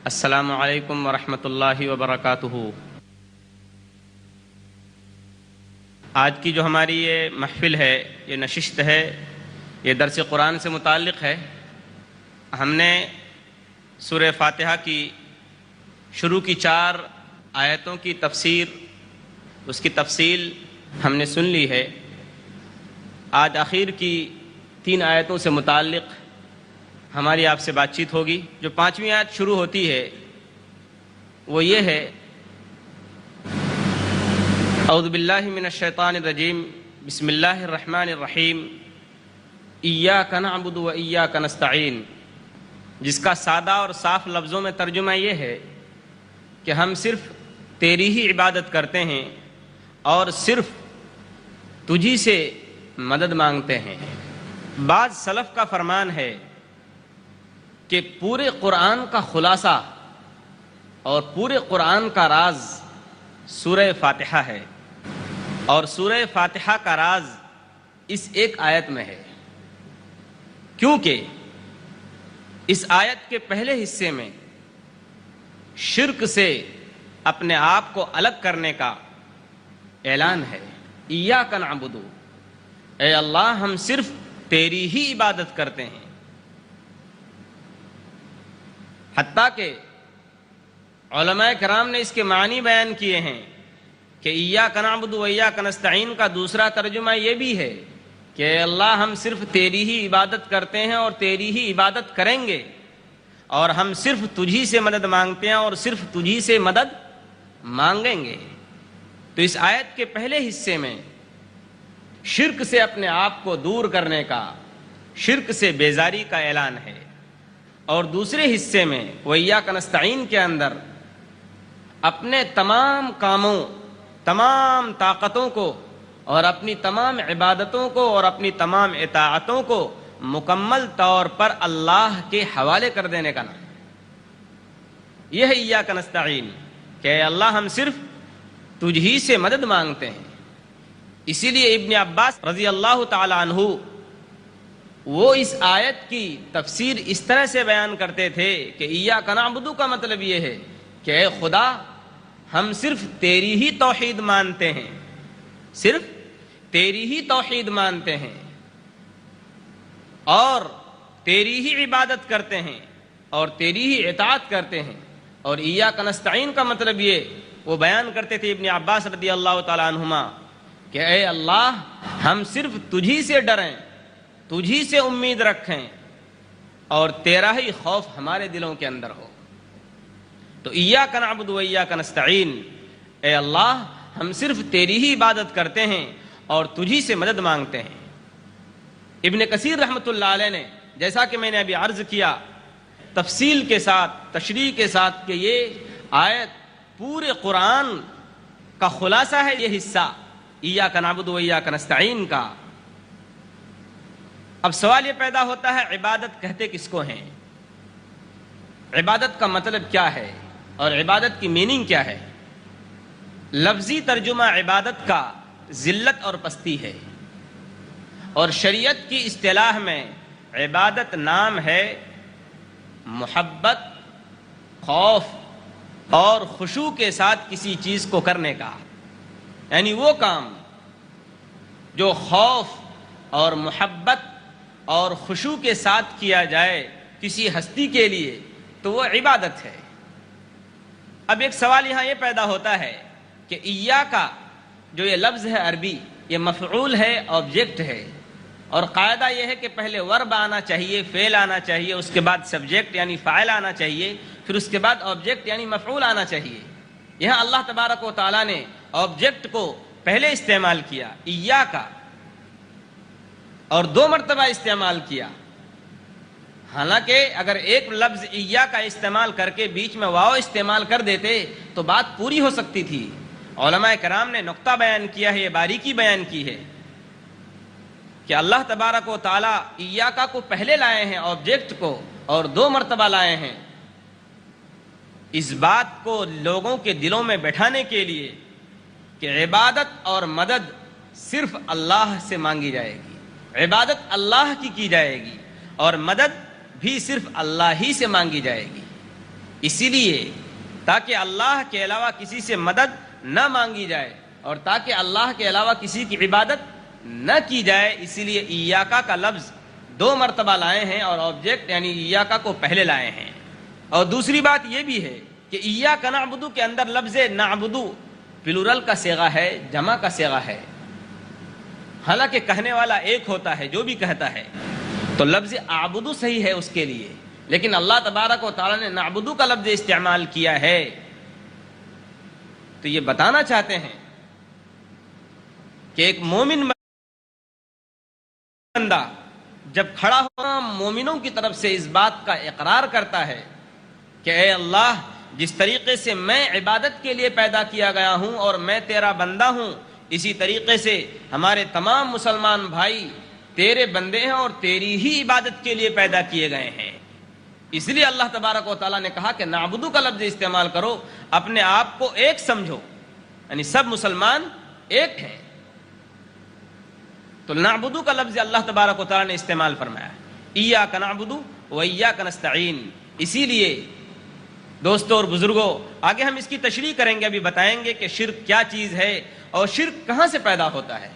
السلام علیکم ورحمۃ اللہ وبرکاتہ۔ آج کی جو ہماری یہ محفل ہے، یہ نشست ہے، یہ درس قرآن سے متعلق ہے۔ ہم نے سورہ فاتحہ کی شروع کی 4 آیتوں کی تفسیر، اس کی تفصیل ہم نے سن لی ہے۔ آج آخر کی 3 آیتوں سے متعلق ہماری آپ سے بات چیت ہوگی۔ جو 5ویں آیت شروع ہوتی ہے وہ یہ ہے: اعوذ باللہ من الشیطان الرجیم، بسم اللہ الرحمن الرحیم، ایاک نعبد و ایاک نستعین، جس کا سادہ اور صاف لفظوں میں ترجمہ یہ ہے کہ ہم صرف تیری ہی عبادت کرتے ہیں اور صرف تجھی سے مدد مانگتے ہیں۔ بعض سلف کا فرمان ہے کہ پورے قرآن کا خلاصہ اور پورے قرآن کا راز سورہ فاتحہ ہے، اور سورہ فاتحہ کا راز اس ایک آیت میں ہے، کیونکہ اس آیت کے پہلے حصے میں شرک سے اپنے آپ کو الگ کرنے کا اعلان ہے۔ ایاک نعبد، اے اللہ ہم صرف تیری ہی عبادت کرتے ہیں۔ حتیٰ کہ علماء کرام نے اس کے معنی بیان کیے ہیں کہ ایاک نعبد و ایاک نستعین کا دوسرا ترجمہ یہ بھی ہے کہ اے اللہ ہم صرف تیری ہی عبادت کرتے ہیں اور تیری ہی عبادت کریں گے، اور ہم صرف تجھی سے مدد مانگتے ہیں اور صرف تجھی سے مدد مانگیں گے۔ تو اس آیت کے پہلے حصے میں شرک سے اپنے آپ کو دور کرنے کا، شرک سے بیزاری کا اعلان ہے، اور دوسرے حصے میں وَإِيَّاكَ نَسْتَعِينَ کے اندر اپنے تمام کاموں، تمام طاقتوں کو اور اپنی تمام عبادتوں کو اور اپنی تمام اطاعتوں کو مکمل طور پر اللہ کے حوالے کر دینے کا نام۔ یہ ہے ایاک نستعین، کہ اے اللہ ہم صرف تجھ ہی سے مدد مانگتے ہیں۔ اسی لیے ابن عباس رضی اللہ تعالی عنہ وہ اس آیت کی تفسیر اس طرح سے بیان کرتے تھے کہ ایاک نعبد کا مطلب یہ ہے کہ اے خدا ہم صرف تیری ہی توحید مانتے ہیں، صرف تیری ہی توحید مانتے ہیں اور تیری ہی عبادت کرتے ہیں اور تیری ہی اطاعت کرتے ہیں۔ اور ایاک نستعین کا مطلب یہ وہ بیان کرتے تھے ابن عباس رضی اللہ تعالی عنہما کہ اے اللہ ہم صرف تجھی سے ڈریں، تجھی سے امید رکھیں اور تیرا ہی خوف ہمارے دلوں کے اندر ہو۔ تو ایاک نعبد و ایاک نستعین، اے اللہ ہم صرف تیری ہی عبادت کرتے ہیں اور تجھی سے مدد مانگتے ہیں۔ ابن کثیر رحمۃ اللہ علیہ نے، جیسا کہ میں نے ابھی عرض کیا، تفصیل کے ساتھ، تشریح کے ساتھ کہ یہ آیت پورے قرآن کا خلاصہ ہے، یہ حصہ ایاک نعبد و ایاک نستعین کا۔ اب سوال یہ پیدا ہوتا ہے عبادت کہتے کس کو ہیں؟ عبادت کا مطلب کیا ہے اور عبادت کی میننگ کیا ہے؟ لفظی ترجمہ عبادت کا ذلت اور پستی ہے، اور شریعت کی اصطلاح میں عبادت نام ہے محبت، خوف اور خشوع کے ساتھ کسی چیز کو کرنے کا، یعنی وہ کام جو خوف اور محبت اور خشوع کے ساتھ کیا جائے کسی ہستی کے لیے تو وہ عبادت ہے۔ اب ایک سوال یہاں یہ پیدا ہوتا ہے کہ ایاکا جو یہ لفظ ہے عربی، یہ مفعول ہے، آبجیکٹ ہے، اور قاعدہ یہ ہے کہ پہلے ورب آنا چاہیے، فعل آنا چاہیے، اس کے بعد سبجیکٹ یعنی فاعل آنا چاہیے، پھر اس کے بعد آبجیکٹ یعنی مفعول آنا چاہیے۔ یہاں اللہ تبارک و تعالیٰ نے آبجیکٹ کو پہلے استعمال کیا ایاکا، اور 2 مرتبہ استعمال کیا۔ حالانکہ اگر ایک لفظ ایاکا استعمال کر کے بیچ میں واو استعمال کر دیتے تو بات پوری ہو سکتی تھی۔ علماء کرام نے نقطہ بیان کیا ہے، یہ باریکی بیان کی ہے کہ اللہ تبارک و تعالیٰ ایاکا کو پہلے لائے ہیں آبجیکٹ کو، اور 2 مرتبہ لائے ہیں، اس بات کو لوگوں کے دلوں میں بٹھانے کے لیے کہ عبادت اور مدد صرف اللہ سے مانگی جائے گی، عبادت اللہ کی جائے گی اور مدد بھی صرف اللہ ہی سے مانگی جائے گی۔ اسی لیے تاکہ اللہ کے علاوہ کسی سے مدد نہ مانگی جائے اور تاکہ اللہ کے علاوہ کسی کی عبادت نہ کی جائے، اسی لیے ایاکا کا لفظ 2 مرتبہ لائے ہیں اور آبجیکٹ یعنی ایاکا کو پہلے لائے ہیں۔ اور دوسری بات یہ بھی ہے کہ ایاکا نعبدو کے اندر لفظ نعبدو پلورل کا صیغہ ہے، جمع کا صیغہ ہے، حالانکہ کہنے والا ایک ہوتا ہے جو بھی کہتا ہے، تو لفظ اعبدو صحیح ہے اس کے لیے، لیکن اللہ تبارک و تعالیٰ نے نعبدو کا لفظ استعمال کیا ہے۔ تو یہ بتانا چاہتے ہیں کہ ایک مومن بندہ جب کھڑا ہوا مومنوں کی طرف سے اس بات کا اقرار کرتا ہے کہ اے اللہ، جس طریقے سے میں عبادت کے لیے پیدا کیا گیا ہوں اور میں تیرا بندہ ہوں، اسی طریقے سے ہمارے تمام مسلمان بھائی تیرے بندے ہیں اور تیری ہی عبادت کے لیے پیدا کیے گئے ہیں۔ اس لیے اللہ تبارک و تعالیٰ نے کہا کہ نعبدو کا لفظ استعمال کرو، اپنے آپ کو ایک سمجھو، یعنی سب مسلمان ایک ہیں۔ تو نعبدو کا لفظ اللہ تبارک و تعالیٰ نے استعمال فرمایا، ایاک نعبدو و ایاک نستعین۔ اسی لیے دوستو اور بزرگوں، آگے ہم اس کی تشریح کریں گے، ابھی بتائیں گے کہ شرک کیا چیز ہے اور شرک کہاں سے پیدا ہوتا ہے۔